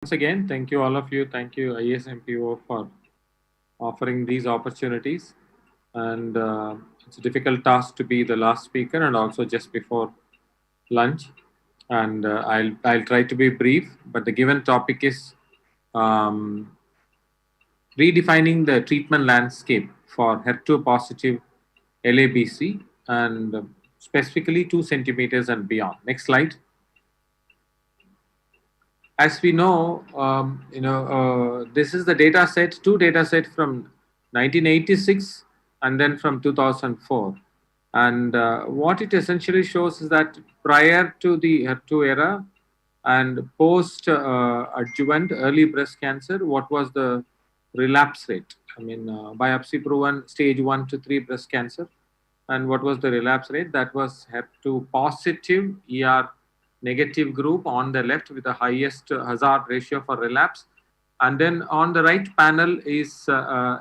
Once again, thank you all of you. Thank you ISMPO for offering these opportunities. And it's a difficult task to be the last speaker and also just before lunch. And I'll try to be brief, but the given topic is um, redefining the treatment landscape for HER2 positive LABC and specifically 2 centimeters and beyond. Next slide. As we know, this is the data set, two data set from 1986 and then from 2004. And what it essentially shows is that prior to the HER2 era and post adjuvant early breast cancer, what was the relapse rate? I mean, biopsy proven stage 1 to 3 breast cancer. And what was the relapse rate? That was HER2 positive ER negative group on the left with the highest hazard ratio for relapse. And then on the right panel is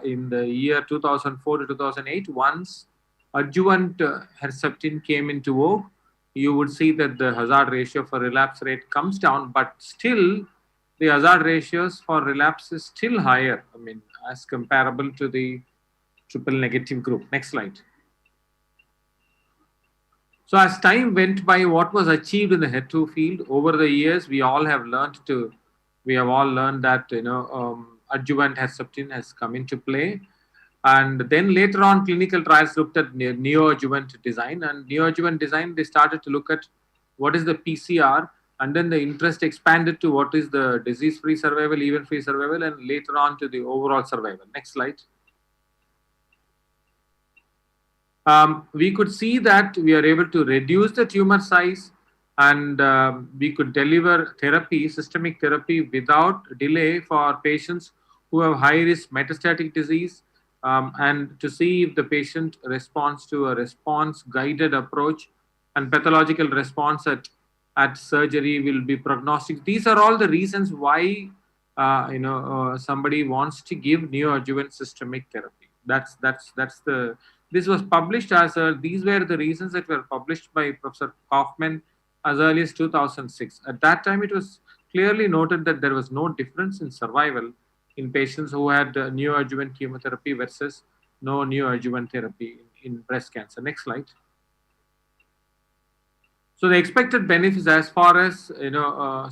in the year 2004 to 2008, once adjuvant Herceptin came into vogue, you would see that the hazard ratio for relapse rate comes down, but still the hazard ratios for relapse is still higher, I mean, as comparable to the triple negative group. Next slide. So as time went by, what was achieved in the HER2 field over the years, we have all learned that adjuvant Herceptin has come into play, and then later on, clinical trials looked at neoadjuvant design, and neoadjuvant design they started to look at what is the PCR, and then the interest expanded to what is the disease-free survival, event-free survival, and later on to the overall survival. Next slide. We could see that we are able to reduce the tumor size and we could deliver therapy, systemic therapy without delay for patients who have high risk metastatic disease and to see if the patient responds to a response guided approach and pathological response at surgery will be prognostic. These are all the reasons why somebody wants to give neoadjuvant systemic therapy. That's the this was published as these were the reasons that were published by Professor Kaufman as early as 2006. At that time, it was clearly noted that there was no difference in survival in patients who had neoadjuvant chemotherapy versus no neoadjuvant therapy in breast cancer. Next slide. So the expected benefits, as far as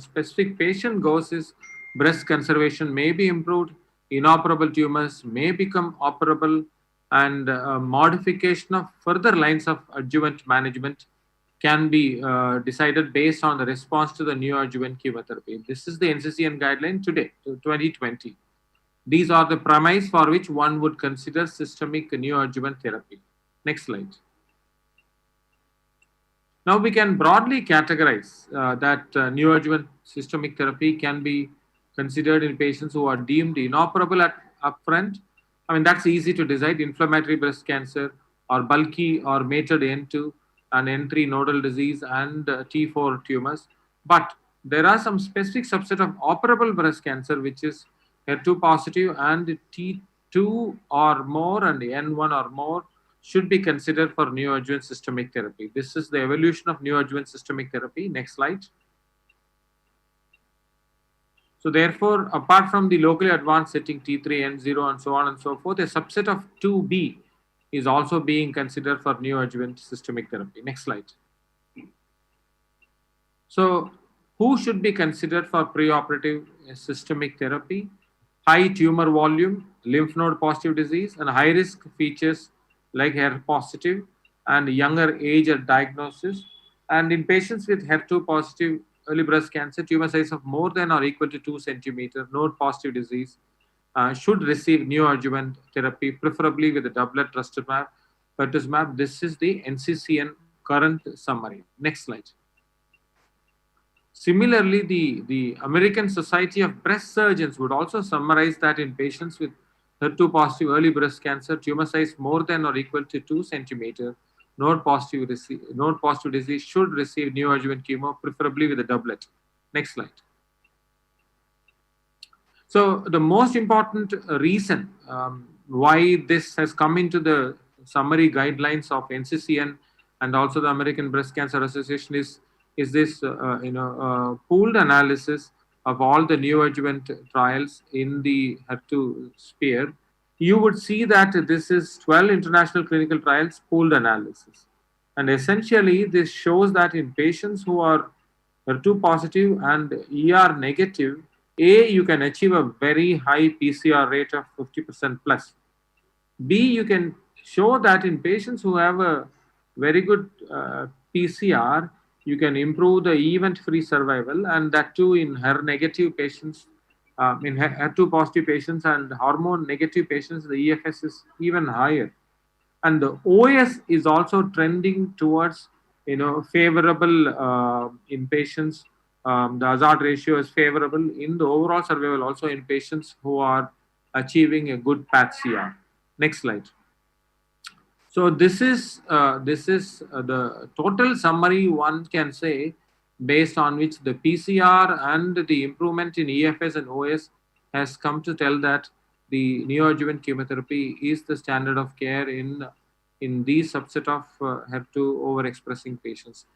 specific patient goes, is breast conservation may be improved, inoperable tumors may become operable, and modification of further lines of adjuvant management can be decided based on the response to the neoadjuvant chemotherapy. This is the NCCN guideline today, 2020. These are the premise for which one would consider systemic neoadjuvant therapy. Next slide. Now we can broadly categorize that neoadjuvant systemic therapy can be considered in patients who are deemed inoperable at upfront. I mean, that's easy to decide: inflammatory breast cancer or bulky or mated N2 and N3 nodal disease and T4 tumors. But there are some specific subset of operable breast cancer, which is HER2 positive and T2 or more and N1 or more should be considered for neoadjuvant systemic therapy. This is the evolution of neoadjuvant systemic therapy. Next slide. So therefore, apart from the locally advanced setting T3, N0 and so on and so forth, a subset of 2B is also being considered for neoadjuvant systemic therapy. Next slide. So who should be considered for preoperative systemic therapy? High tumor volume, lymph node positive disease, and high risk features like HER positive and younger age at diagnosis. And in patients with HER2 positive early breast cancer, tumor size of more than or equal to 2 centimeter, node positive disease, should receive neoadjuvant therapy, preferably with a doublet trastuzumab, pertuzumab. This is the NCCN current summary. Next slide. Similarly, the American Society of Breast Surgeons would also summarize that in patients with HER2 positive early breast cancer, tumor size more than or equal to 2 centimeter, node positive disease should receive neoadjuvant chemo, preferably with a doublet. Next slide. So the most important reason why this has come into the summary guidelines of NCCN and also the American Breast Cancer Association is this pooled analysis of all the neoadjuvant trials in the HER2 sphere, you would see that this is 12 international clinical trials pooled analysis. And essentially, this shows that in patients who are HER2 positive and ER negative, A, you can achieve a very high PCR rate of 50% plus. B, you can show that in patients who have a very good PCR, you can improve the event-free survival, and that too in HER patients, in HER2 positive patients and hormone negative patients, the EFS is even higher, and the OS is also trending towards favorable in patients. The hazard ratio is favorable in the overall survival also in patients who are achieving a good PAT-CR. Next slide. So this is the total summary one can say, based on which the PCR and the improvement in EFS and OS has come to tell that the neoadjuvant chemotherapy is the standard of care in these subset of HER2 overexpressing patients.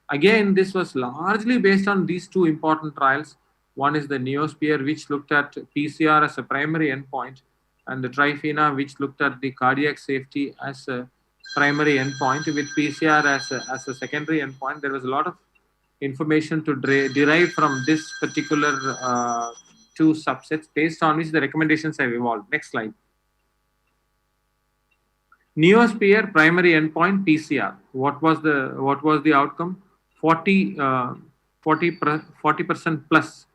Again, this was largely based on these two important trials. One is the NEOSPHERE, which looked at PCR as a primary endpoint, and the TRIFINA, which looked at the cardiac safety as a primary endpoint, with PCR as a secondary endpoint. There was a lot of information to derive from this particular two subsets, based on which the recommendations have evolved. Next slide. NEOSPHERE primary endpoint PCR. What was the outcome? 40% plus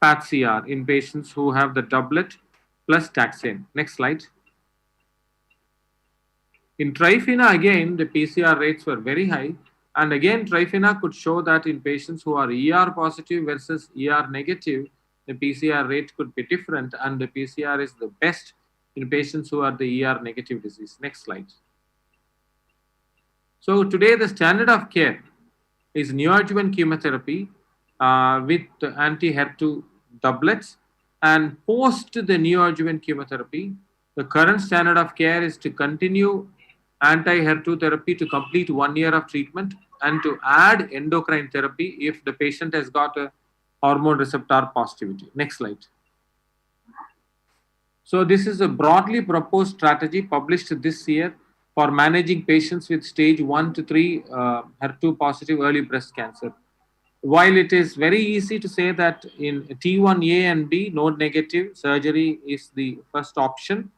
PAT-CR in patients who have the doublet plus taxane. Next slide. In TRIFINA, again, the PCR rates were very high. And again, TRIFINA could show that in patients who are ER positive versus ER negative, the PCR rate could be different, and the PCR is the best in patients who are the ER negative disease. Next slide. So today, the standard of care is neoadjuvant chemotherapy with anti-HER2 doublets, and post the neoadjuvant chemotherapy, the current standard of care is to continue anti-HER2 therapy to complete 1 year of treatment, and to add endocrine therapy if the patient has got a hormone receptor positivity. Next slide. So this is a broadly proposed strategy published this year for managing patients with stage 1 to 3 HER2 positive early breast cancer. While it is very easy to say that in T1A and B node negative, surgery is the first option,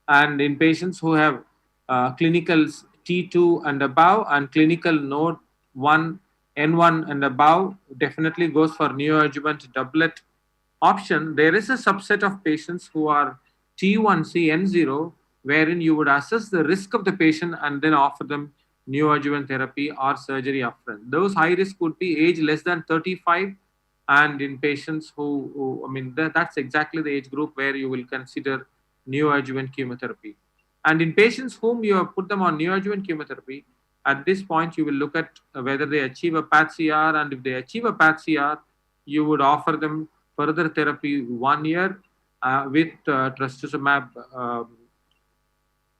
and in patients who have clinical T2 and above and clinical node 1, N1 and above, definitely goes for neoadjuvant doublet option. There is a subset of patients who are T1C N0, wherein you would assess the risk of the patient and then offer them neoadjuvant therapy or surgery upfront. Those high risk would be age less than 35, and in patients who I mean, that's exactly the age group where you will consider neoadjuvant chemotherapy. And in patients whom you have put them on neoadjuvant chemotherapy, at this point you will look at whether they achieve a PAT-CR, and if they achieve a PAT-CR, you would offer them further therapy 1 year with trastuzumab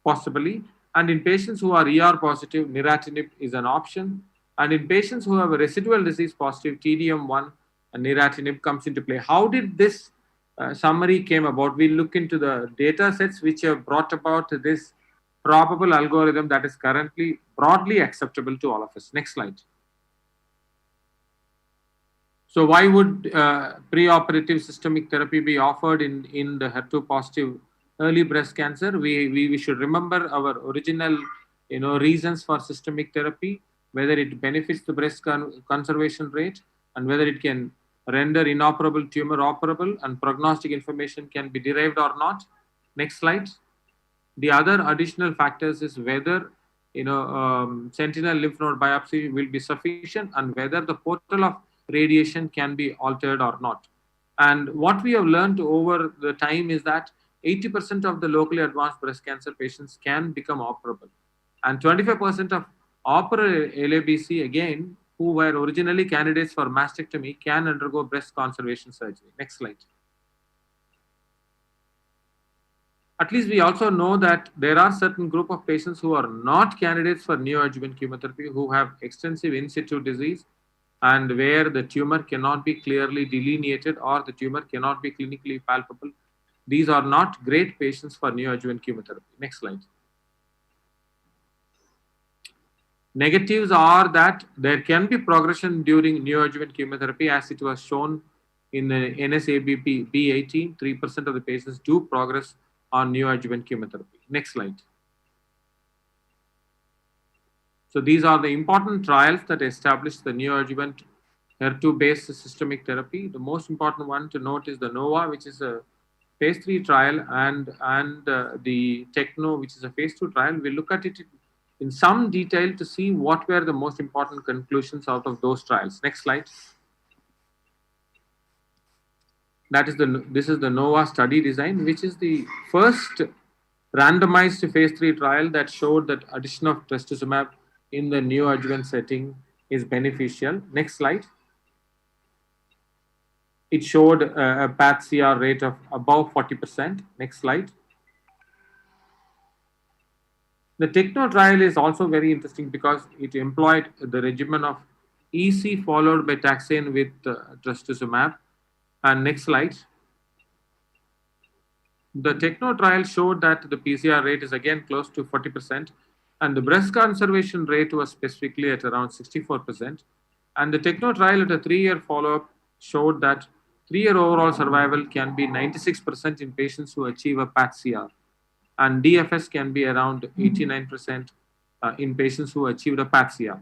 possibly. And in patients who are ER positive, niratinib is an option. And in patients who have a residual disease positive, TDM1 and niratinib comes into play. How did this summary came about? We look into the data sets which have brought about this probable algorithm that is currently broadly acceptable to all of us. Next slide. So why would preoperative systemic therapy be offered in the HER2 positive early breast cancer? We should remember our original reasons for systemic therapy, whether it benefits the breast conservation rate, and whether it can render inoperable tumor operable, and prognostic information can be derived or not. Next slide. The other additional factors is whether sentinel lymph node biopsy will be sufficient, and whether the portal of radiation can be altered or not. And what we have learned over the time is that 80% of the locally advanced breast cancer patients can become operable, and 25% of operable LABC, again, who were originally candidates for mastectomy, can undergo breast conservation surgery. Next slide. At least we also know that there are certain group of patients who are not candidates for neoadjuvant chemotherapy, who have extensive in situ disease, and where the tumor cannot be clearly delineated or the tumor cannot be clinically palpable. These are not great patients for neoadjuvant chemotherapy. Next slide. Negatives are that there can be progression during neoadjuvant chemotherapy, as it was shown in the NSABP B18. 3% of the patients do progress on neoadjuvant chemotherapy. Next slide. So these are the important trials that established the neoadjuvant HER2-based systemic therapy. The most important one to note is the NOVA, which is a phase 3 trial, and the TECHNO, which is a phase 2 trial. We'll look at it in some detail to see what were the most important conclusions out of those trials. Next slide. This is the NOVA study design, which is the first randomized phase 3 trial that showed that addition of trastuzumab in the neoadjuvant setting is beneficial. Next slide. It showed a PathCR rate of above 40%. Next slide. The TECHNO trial is also very interesting because it employed the regimen of EC followed by taxane with trastuzumab. And next slide. The TECHNO trial showed that the PCR rate is again close to 40%, and the breast conservation rate was specifically at around 64%. And the TECHNO trial at a 3-year follow-up showed that 3-year overall survival can be 96% in patients who achieve a PathCR, and DFS can be around 89% in patients who achieved a PathCR.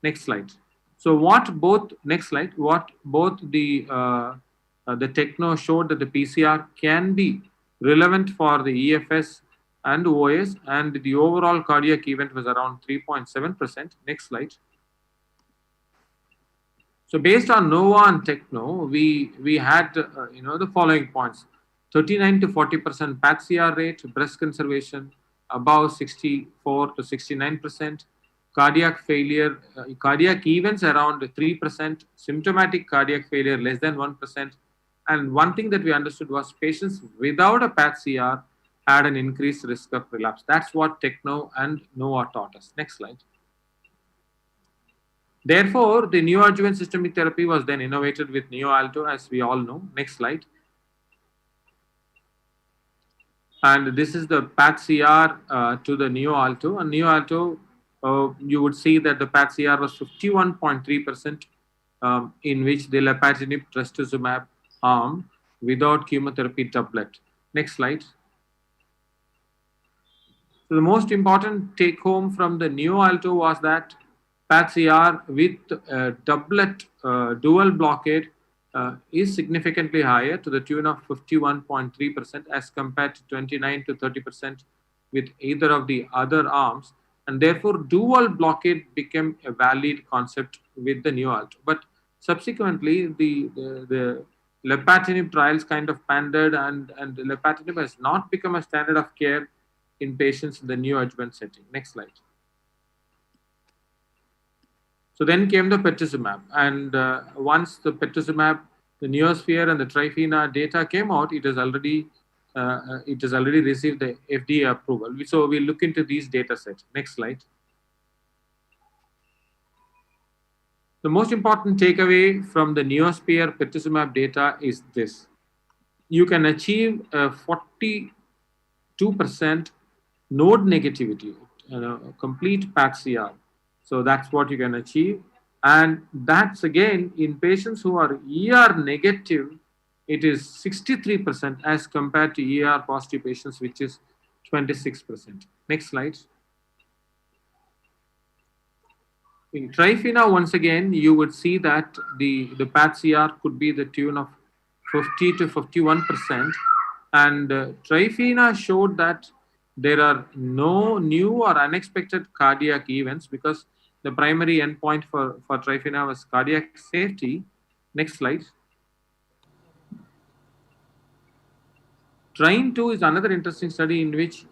Next slide. So next slide, what both the TECHNO showed that the PCR can be relevant for the EFS and OS, and the overall cardiac event was around 3.7%. Next slide. So based on NOVA and TECHNO, we had the following points: 39 to 40% PathCR rate, breast conservation above 64 to 69%, cardiac failure, cardiac events around 3%, symptomatic cardiac failure less than 1%. And one thing that we understood was patients without a PathCR had an increased risk of relapse. That's what TECHNO and NOVA taught us. Next slide. Therefore, the neoadjuvant systemic therapy was then innovated with NeoAlto, as we all know. Next slide. And this is the PathCR to the NeoAlto. And NeoAlto, you would see that the PathCR was 51.3%, in which the lapatinib trastuzumab arm without chemotherapy doublet. Next slide. So the most important take home from the NeoAlto was that PathCR with doublet dual blockade is significantly higher, to the tune of 51.3% as compared to 29 to 30% with either of the other arms, and therefore dual blockade became a valid concept with the NeoAlto. But subsequently, the lapatinib trials kind of pandered, and lapatinib has not become a standard of care in patients in the neoadjuvant setting. Next slide. So then came the pertuzumab, and once the pertuzumab, the Neosphere and the Trifina data came out, it has already received the FDA approval. So we'll look into these data sets. Next slide. The most important takeaway from the Neosphere pertuzumab data is this: you can achieve a 42% node negativity, complete PathCR. So that's what you can achieve. And that's again in patients who are ER negative, it is 63% as compared to ER positive patients, which is 26%. Next slide. In Trifina, once again, you would see that the PathCR could be the tune of 50 to 51%. And Trifina showed that there are no new or unexpected cardiac events, because the primary endpoint for Trifina was cardiac safety. Next slide. TRINE2 is another interesting study in which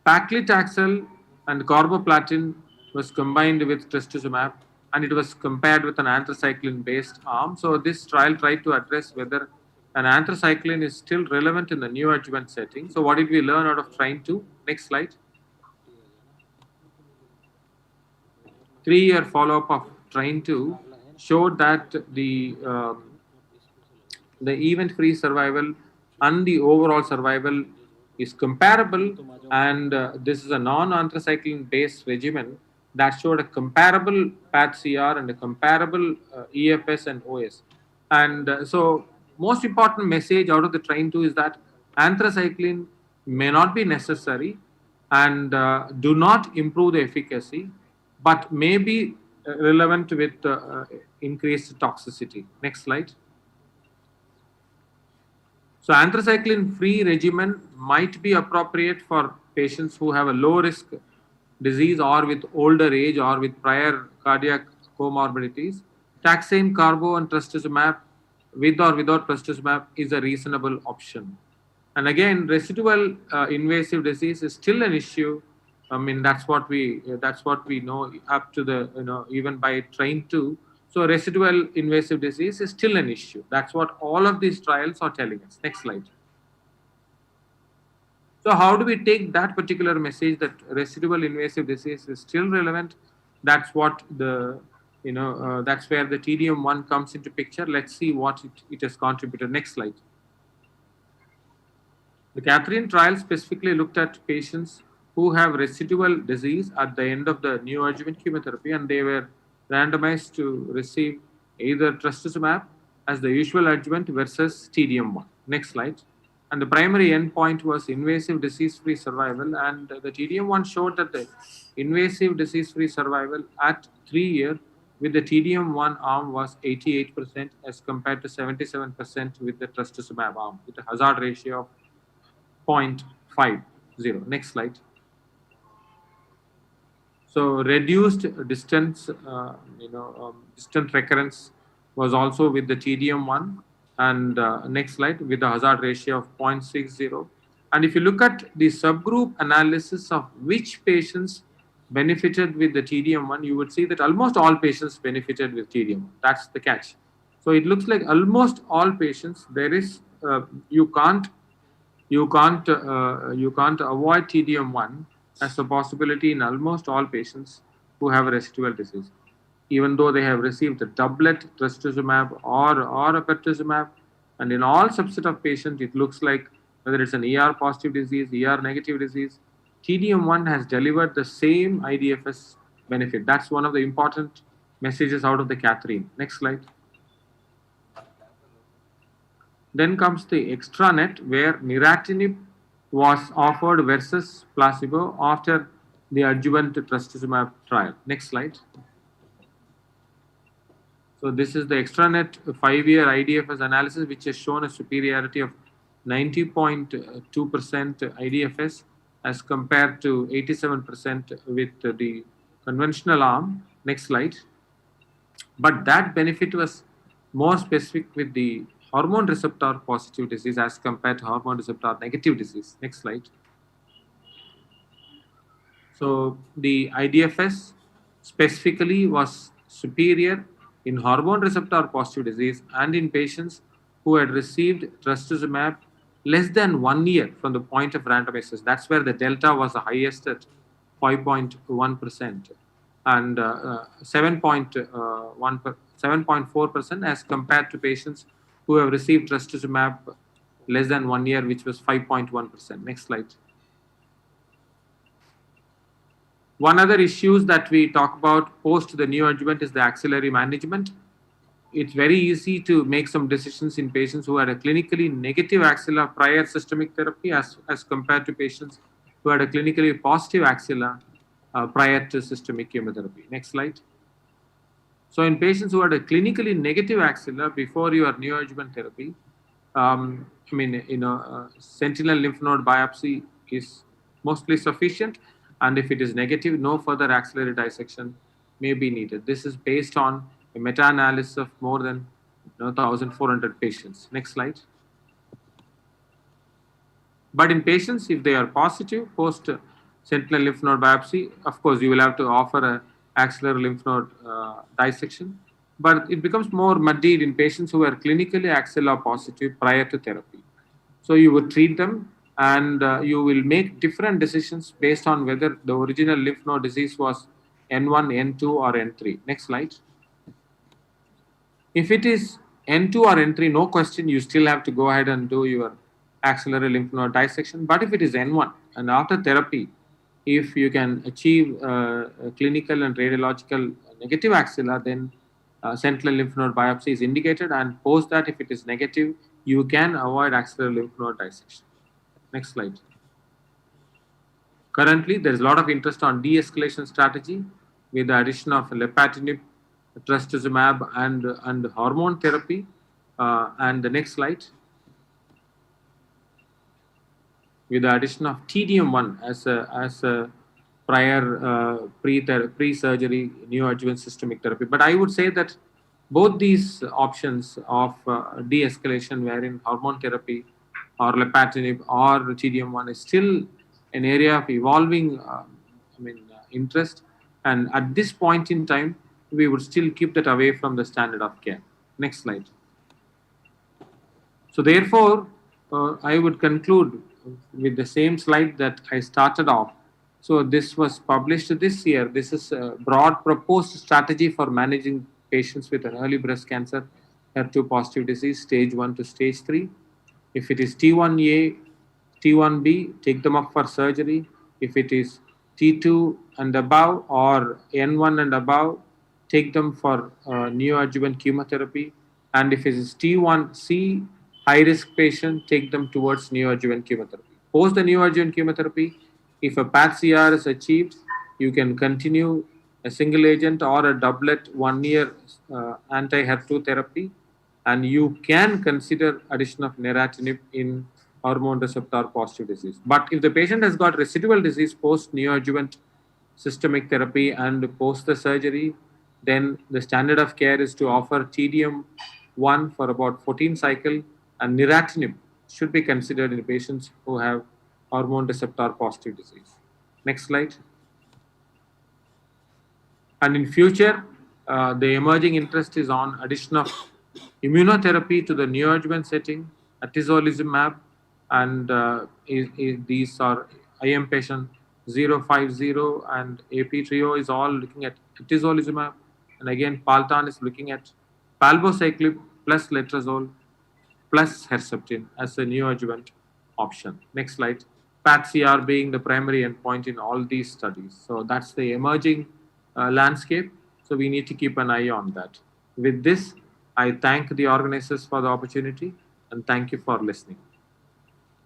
paclitaxel and carboplatin was combined with trastuzumab, and it was compared with an anthracycline-based arm. So this trial tried to address whether an anthracycline is still relevant in the neoadjuvant setting. So what did we learn out of TRINE2? Next slide. 3-year follow-up of TRINE2 showed that the event-free survival and the overall survival is comparable, and this is a non-anthracycline based regimen that showed a comparable PAT-CR and a comparable EFS and OS. And so, most important message out of the train 2 is that anthracycline may not be necessary and do not improve the efficacy, but may be relevant with increased toxicity. Next slide. So anthracycline-free regimen might be appropriate for patients who have a low-risk disease or with older age or with prior cardiac comorbidities. Taxane, carbo, and trastuzumab, with or without trastuzumab, is a reasonable option. And again, residual invasive disease is still an issue. I mean, that's what we know up to the even by train 2. So residual invasive disease is still an issue. That's what all of these trials are telling us. Next slide. So how do we take that particular message that residual invasive disease is still relevant? That's what that's where the TDM1 comes into picture. Let's see what it has contributed. Next slide. The Catherine trial specifically looked at patients who have residual disease at the end of the neoadjuvant chemotherapy, and they were randomized to receive either trastuzumab as the usual adjuvant versus TDM1. Next slide. And the primary endpoint was invasive disease-free survival, and the TDM1 showed that the invasive disease-free survival at 3 years with the TDM1 arm was 88% as compared to 77% with the trastuzumab arm, with a hazard ratio of 0.50. Next slide. So reduced distance, distant recurrence was also with the TDM1, and next slide, with a hazard ratio of 0.60. And if you look at the subgroup analysis of which patients benefited with the TDM1, you would see that almost all patients benefited with TDM1. That's the catch. So it looks like almost all patients, there is you can't avoid TDM1 as a possibility in almost all patients who have a residual disease, even though they have received a doublet trastuzumab or a pertuzumab. And in all subset of patients, it looks like whether it's an ER positive disease, ER negative disease, TDM1 has delivered the same IDFS benefit. That's one of the important messages out of the Catherine. Next slide. Then comes the extranet, where niratinib was offered versus placebo after the adjuvant trastuzumab trial. Next slide. So this is the extranet 5-year IDFS analysis, which has shown a superiority of 90.2% IDFS as compared to 87% with the conventional arm. Next slide. But that benefit was more specific with the hormone receptor positive disease as compared to hormone receptor negative disease. Next slide. So the IDFS specifically was superior in hormone receptor positive disease and in patients who had received trastuzumab less than 1 year from the point of randomization. That's where the delta was the highest at 5.1% and 7.4% as compared to patients who have received trastuzumab less than 1 year, which was 5.1%. Next slide. One other issues that we talk about post the neoadjuvant is the axillary management. It's very easy to make some decisions in patients who had a clinically negative axilla prior systemic therapy as compared to patients who had a clinically positive axilla prior to systemic chemotherapy. Next slide. So in patients who had a clinically negative axilla before your neoadjuvant therapy, sentinel lymph node biopsy is mostly sufficient, and if it is negative, no further axillary dissection may be needed. This is based on a meta-analysis of more than 1,400 patients. Next slide. But in patients, if they are positive post sentinel lymph node biopsy, of course, you will have to offer a axillary lymph node dissection. But it becomes more muddied in patients who are clinically axilla positive prior to therapy. So you would treat them, and you will make different decisions based on whether the original lymph node disease was N1, N2, or N3. Next slide. If it is N2 or N3, no question, you still have to go ahead and do your axillary lymph node dissection. But if it is N1 and after therapy, if you can achieve a clinical and radiological negative axilla, then sentinel lymph node biopsy is indicated. And post that, if it is negative, you can avoid axillary lymph node dissection. Next slide. Currently, there is a lot of interest on de-escalation strategy with the addition of lepatinib, trastuzumab, and hormone therapy. And the next slide, with the addition of TDM1 as a prior pre-surgery neoadjuvant systemic therapy. But I would say that both these options of de-escalation, wherein hormone therapy or lepatinib or TDM1 is still an area of evolving interest, and at this point in time we would still keep that away from the standard of care. Next slide. So therefore, I would conclude with the same slide that I started off. So this was published this year. This is a broad proposed strategy for managing patients with an early breast cancer, HER2 positive disease, stage 1 to stage 3. If it is T1A, T1B, take them up for surgery. If it is T2 and above or N1 and above, take them for neoadjuvant chemotherapy. And if it is T1C, high risk patient, take them towards neoadjuvant chemotherapy. Post the neoadjuvant chemotherapy, if a PAT-CR is achieved, you can continue a single agent or a doublet 1 year anti-HER2 therapy, and you can consider addition of neratinib in hormone receptor positive disease. But if the patient has got residual disease post neoadjuvant systemic therapy and post the surgery, then the standard of care is to offer TDM1 for about 14 cycle, and neratinib should be considered in patients who have hormone receptor positive disease. Next slide. And in future, the emerging interest is on addition of immunotherapy to the neoadjuvant setting, atezolizumab, and these are IM patient 050 and AP trio is all looking at atezolizumab, and again Paltan is looking at palbociclib plus letrozole plus Herceptin as a neoadjuvant option. Next slide. PAT-CR being the primary endpoint in all these studies. So that's the emerging landscape. So we need to keep an eye on that. With this, I thank the organizers for the opportunity and thank you for listening.